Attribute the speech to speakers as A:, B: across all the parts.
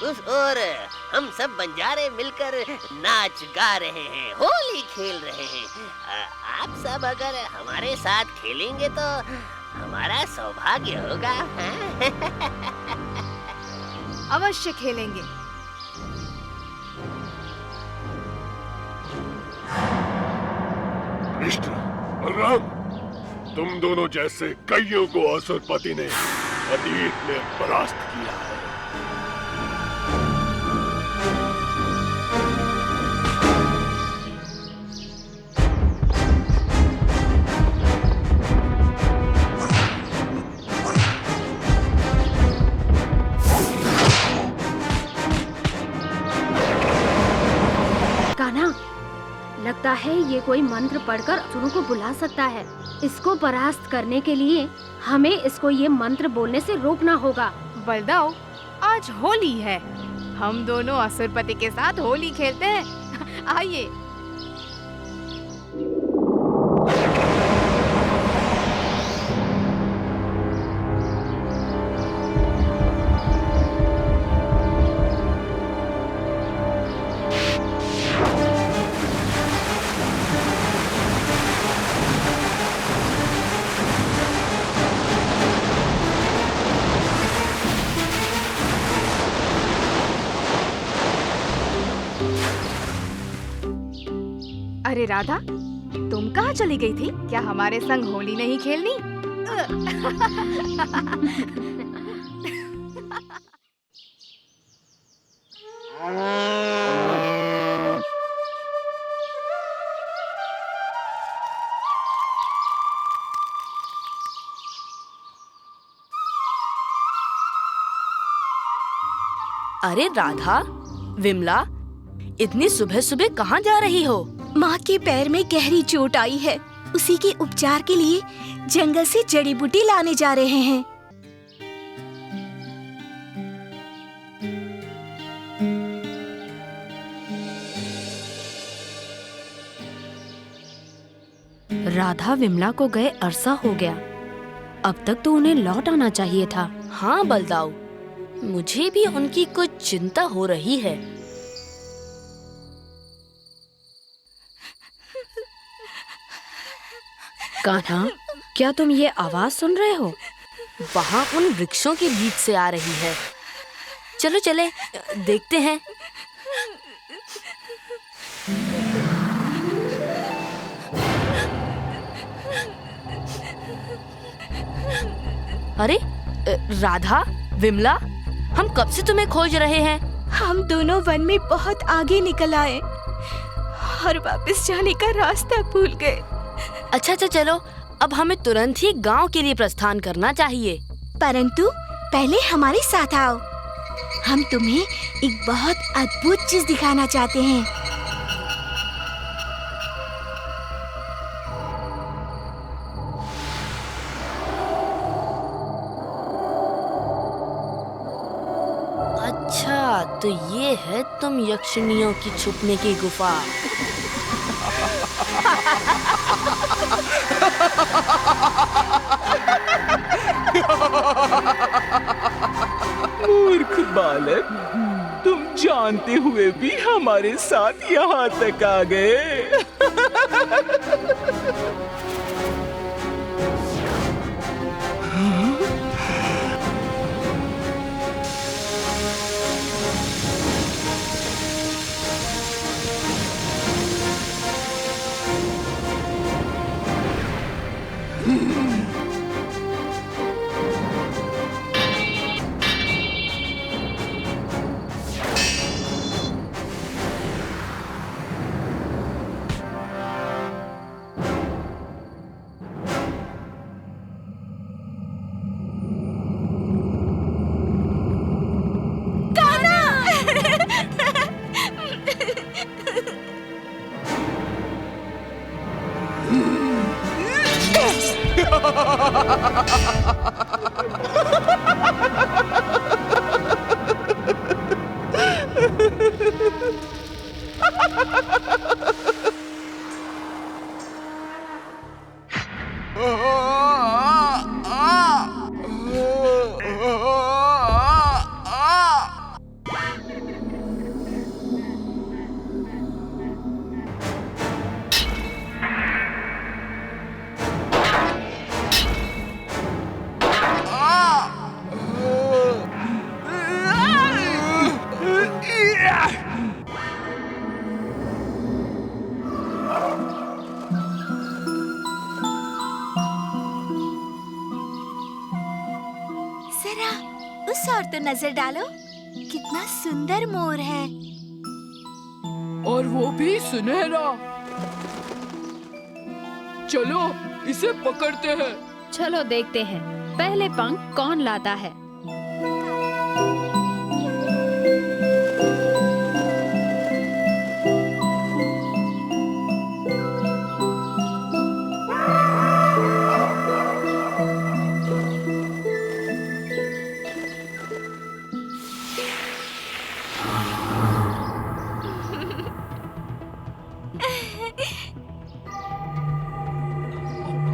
A: उस ओर हम सब बंजारे मिलकर नाच गा रहे हैं, होली खेल रहे हैं। आप सब अगर हमारे साथ खेलेंगे तो हमारा सौभाग्य होगा।
B: अवश्य खेलेंगे।
C: कृष्ण, बलराम, तुम दोनों जैसे कईयों को असुरपति ने अतीत में परास्त किया है।
D: कान्हा, लगता है ये कोई मंत्र पढ़कर असुरों को बुला सकता है। इसको परास्त करने के लिए हमें इसको ये मंत्र बोलने से रोकना होगा।
B: बलदाऊ, आज होली है, हम दोनों असुरपति के साथ होली खेलते हैं। आइए। अरे राधा, तुम कहाँ चली गई थी? क्या हमारे संग होली नहीं खेलनी?
E: अरे राधा, विमला, इतनी सुबह सुबह कहाँ जा रही हो?
F: माँ के पैर में गहरी चोट आई है, उसी के उपचार के लिए जंगल से जड़ी बूटी लाने जा रहे हैं।
D: राधा विमला को गए अरसा हो गया, अब तक तो उन्हें लौट आना चाहिए था।
E: हाँ बलदाऊ, मुझे भी उनकी कुछ चिंता हो रही है।
D: कान्हा, क्या तुम ये आवाज सुन रहे हो?
E: वहाँ उन वृक्षों के बीच से आ रही है। चलो चले, देखते हैं। अरे राधा, विमला, हम कब से तुम्हें खोज रहे हैं।
F: हम दोनों वन में बहुत आगे निकल आए और वापस जाने का रास्ता भूल गए।
E: अच्छा चलो, अब हमें तुरंत ही गांव के लिए प्रस्थान करना चाहिए।
F: परंतु पहले हमारे साथ आओ, हम तुम्हें एक बहुत अद्भुत चीज दिखाना चाहते हैं।
E: अच्छा, तो ये है तुम यक्षिणियों की छुपने की गुफा।
G: मूर्ख बालक, तुम जानते हुए भी हमारे साथ यहाँ तक आ गए।
F: तो नजर डालो, कितना सुंदर मोर है।
G: और वो भी सुनहरा। चलो इसे पकड़ते हैं।
D: चलो देखते हैं पहले पंख कौन लाता है।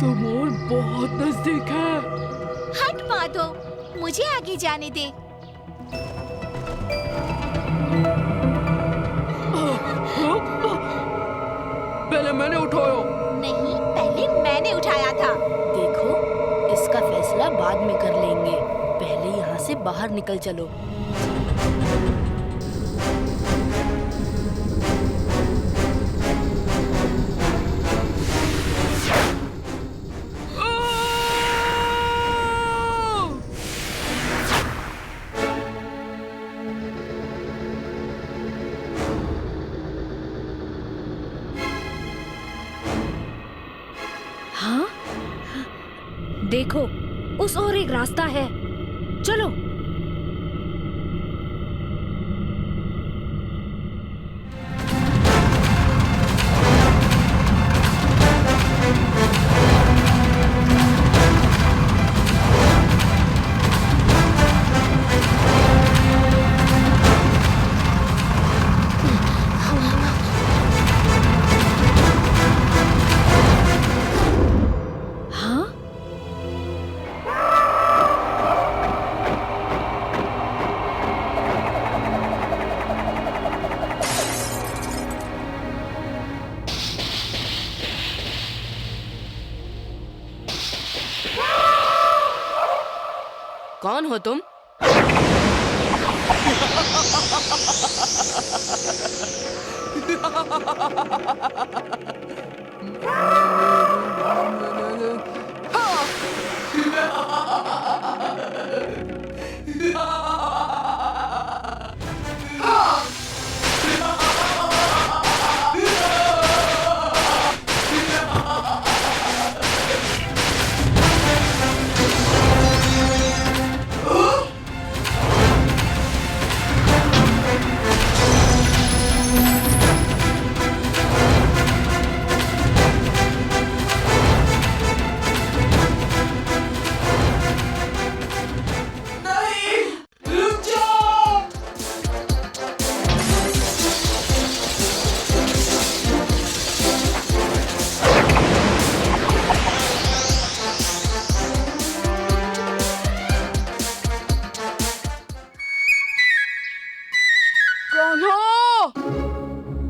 G: तो मोर बहुत नजदीक है।
F: हट माधो, मुझे आगे जाने दे।
G: पहले मैंने उठाया।
F: नहीं, पहले मैंने उठाया था।
E: देखो, इसका फैसला बाद में कर लेंगे। पहले यहाँ से बाहर निकल चलो।
D: हाँ, देखो उस ओर एक रास्ता है, चलो। हाँ,
E: कौन हो तुम?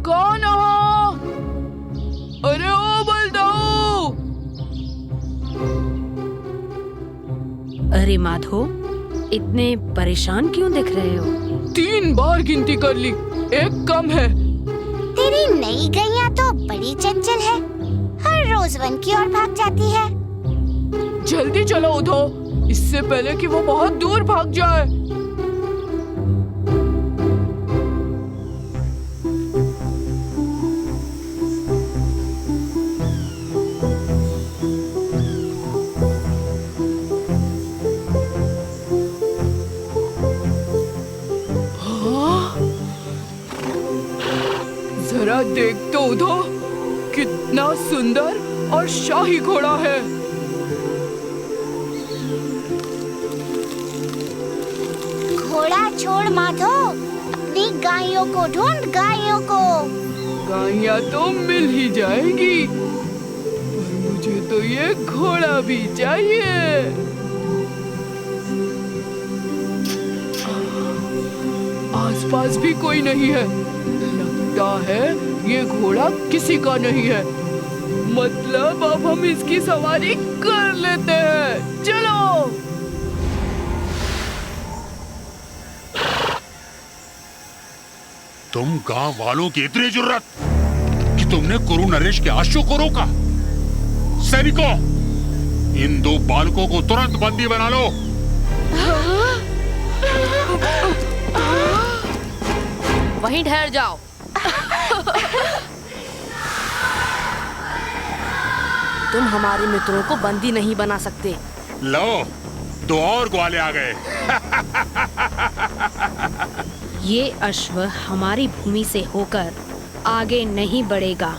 G: कौन हो? अरे ओ बलदाऊ!
D: अरे माधो, इतने परेशान क्यों दिख रहे हो?
G: 3 बार गिनती कर ली, एक कम है।
F: तेरी नई गैया तो बड़ी चंचल है, हर रोज वन की ओर भाग जाती है।
G: जल्दी चलो उधो, इससे पहले कि वो बहुत दूर भाग जाए। जरा देख तो उधो, कितना सुंदर और शाही घोड़ा है।
F: घोड़ा छोड़ माधो, अपनी गायों को ढूंढ, गायों को।
G: गायें तो मिल ही जाएगी, पर मुझे तो ये घोड़ा भी चाहिए। आसपास भी कोई नहीं है, लगता है ये घोड़ा किसी का नहीं है। मतलब अब हम इसकी सवारी कर लेते हैं, चलो।
H: तुम गांव वालों की इतनी जुर्रत कि तुमने कुरु नरेश के आशु को रोका। सैनिकों, इन 2 बालकों को तुरंत बंदी बना लो।
E: वहीं ठहर जाओ। तुम हमारे मित्रों को बंदी नहीं बना सकते।
H: लो, 2 और ग्वाले आ गए।
D: ये अश्व हमारी भूमि से होकर आगे नहीं बढ़ेगा।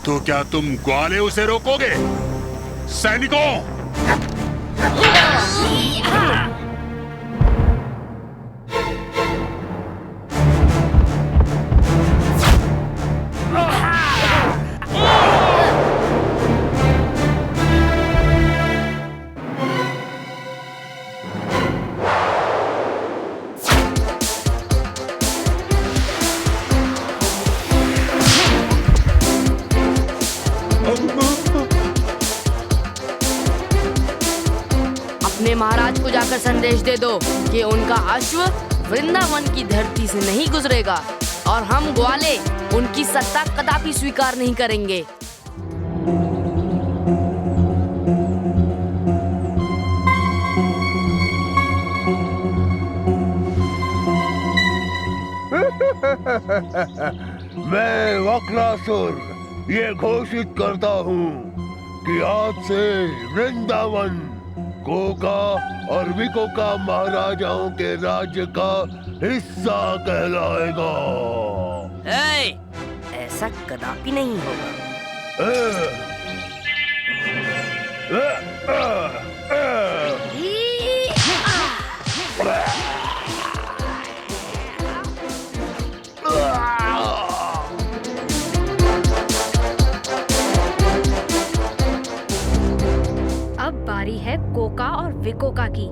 H: तो क्या तुम ग्वाले उसे रोकोगे? सैनिकों!
E: अपने महाराज को जाकर संदेश दे दो कि उनका अश्व वृंदावन की धरती से नहीं गुजरेगा और हम ग्वाले उनकी सत्ता कदापि स्वीकार नहीं करेंगे।
C: मैं वक्रासुर ये घोषित करता हूँ कि आज से वृंदावन कोका और विकोका महाराजाओं के राज्य का हिस्सा कहलाएगा।
E: ऐसा कदापि नहीं होगा।
D: अब बारी है कोका और विकोका की।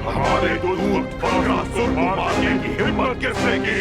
C: हमारे दोनों वक्रासुर को मारने की हिम्मत किसने की?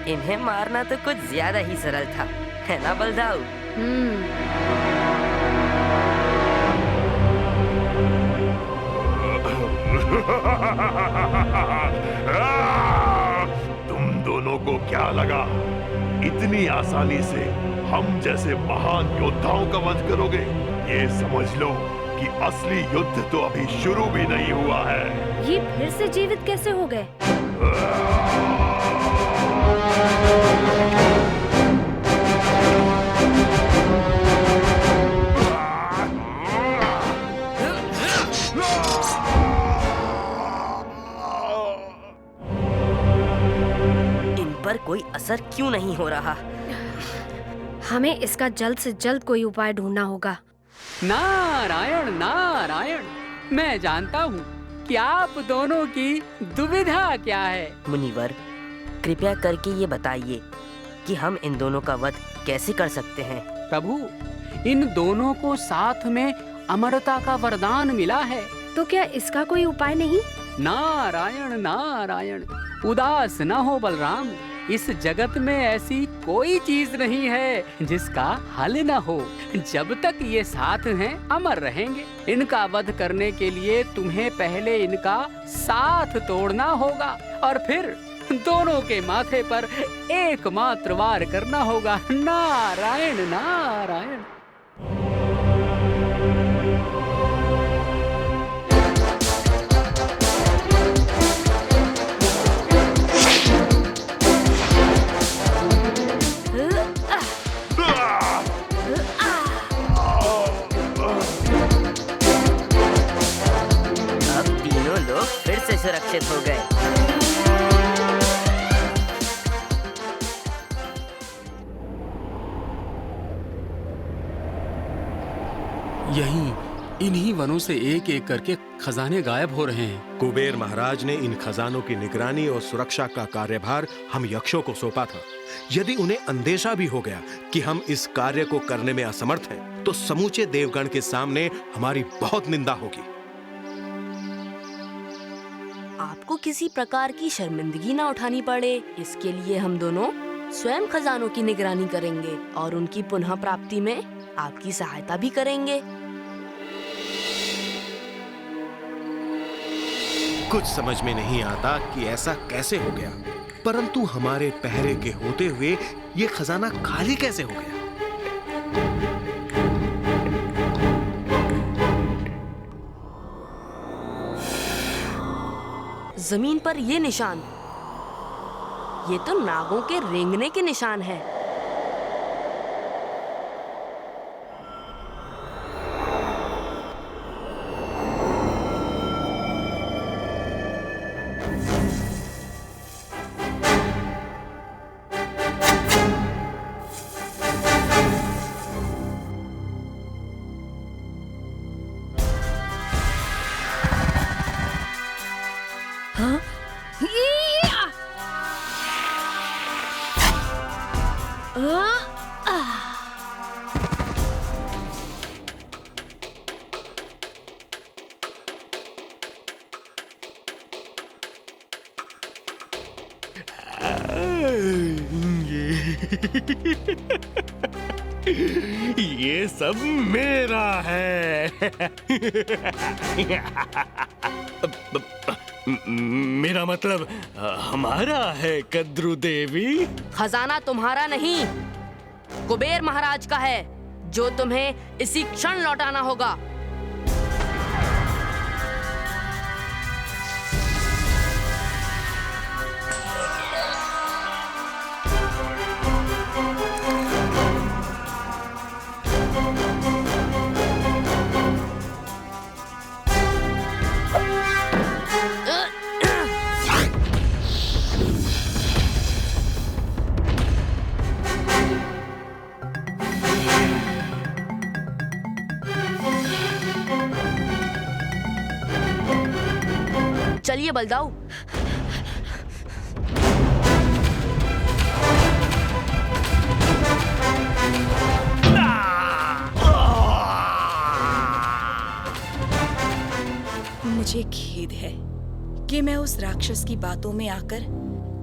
E: इन्हें मारना तो कुछ ज्यादा ही सरल था, है ना बलदाऊ?
C: तुम दोनों को क्या लगा इतनी आसानी से हम जैसे महान योद्धाओं का वध करोगे? ये समझ लो कि असली युद्ध तो अभी शुरू भी नहीं हुआ है।
D: ये फिर से जीवित कैसे हो गए?
E: इन पर कोई असर क्यों नहीं हो रहा?
D: हमें इसका जल्द से जल्द कोई उपाय ढूंढना होगा।
G: नारायण नारायण, मैं जानता हूँ कि आप दोनों की दुविधा क्या है।
E: मुनिवर, कृपया करके ये बताइए कि हम इन दोनों का वध कैसे कर सकते हैं?
G: प्रभु, इन दोनों को साथ में अमरता का वरदान मिला है।
D: तो क्या इसका कोई उपाय नहीं?
G: नारायण नारायण, उदास न हो बलराम। इस जगत में ऐसी कोई चीज नहीं है जिसका हल न हो। जब तक ये साथ हैं, अमर रहेंगे। इनका वध करने के लिए तुम्हें पहले इनका साथ तोड़ना होगा और फिर दोनों के माथे पर एकमात्र वार करना होगा। नारायण नारायण।
E: अब तीनों लोग फिर से सुरक्षित हो गए।
I: इन्हीं वनों से एक एक करके खजाने गायब हो रहे हैं।
J: कुबेर महाराज ने इन खजानों की निगरानी और सुरक्षा का कार्यभार हम यक्षों को सौंपा था। यदि उन्हें अंदेशा भी हो गया कि हम इस कार्य को करने में असमर्थ हैं, तो समूचे देवगण के सामने हमारी बहुत निंदा होगी।
E: आपको किसी प्रकार की शर्मिंदगी ना उठानी पड़े, इसके लिए हम दोनों स्वयं खजानों की निगरानी करेंगे और उनकी पुनः प्राप्ति में आपकी सहायता भी करेंगे।
J: कुछ समझ में नहीं आता कि ऐसा कैसे हो गया, परंतु हमारे पहरे के होते हुए ये खजाना खाली कैसे हो गया।
E: जमीन पर ये निशान, ये तो नागों के रेंगने के निशान है।
K: ये सब मेरा है। मेरा मतलब हमारा है कद्रू देवी।
E: खजाना तुम्हारा नहीं, कुबेर महाराज का है, जो तुम्हें इसी क्षण लौटाना होगा। चलिए बलदाऊ।
L: मुझे खेद है कि मैं उस राक्षस की बातों में आकर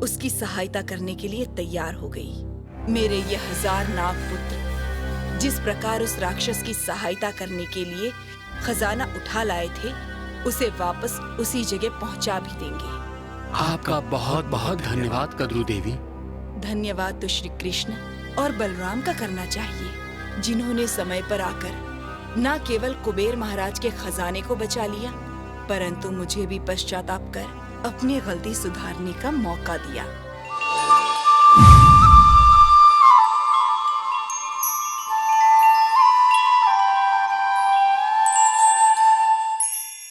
L: उसकी सहायता करने के लिए तैयार हो गई। मेरे ये 1000 नाग पुत्र जिस प्रकार उस राक्षस की सहायता करने के लिए खजाना उठा लाए थे, उसे वापस उसी जगह पहुंचा भी देंगे।
I: आपका बहुत बहुत धन्यवाद कद्रू देवी।
L: धन्यवाद तो श्री कृष्ण और बलराम का करना चाहिए, जिन्होंने समय पर आकर न केवल कुबेर महाराज के खजाने को बचा लिया, परंतु मुझे भी पश्चाताप कर अपनी गलती सुधारने का मौका दिया।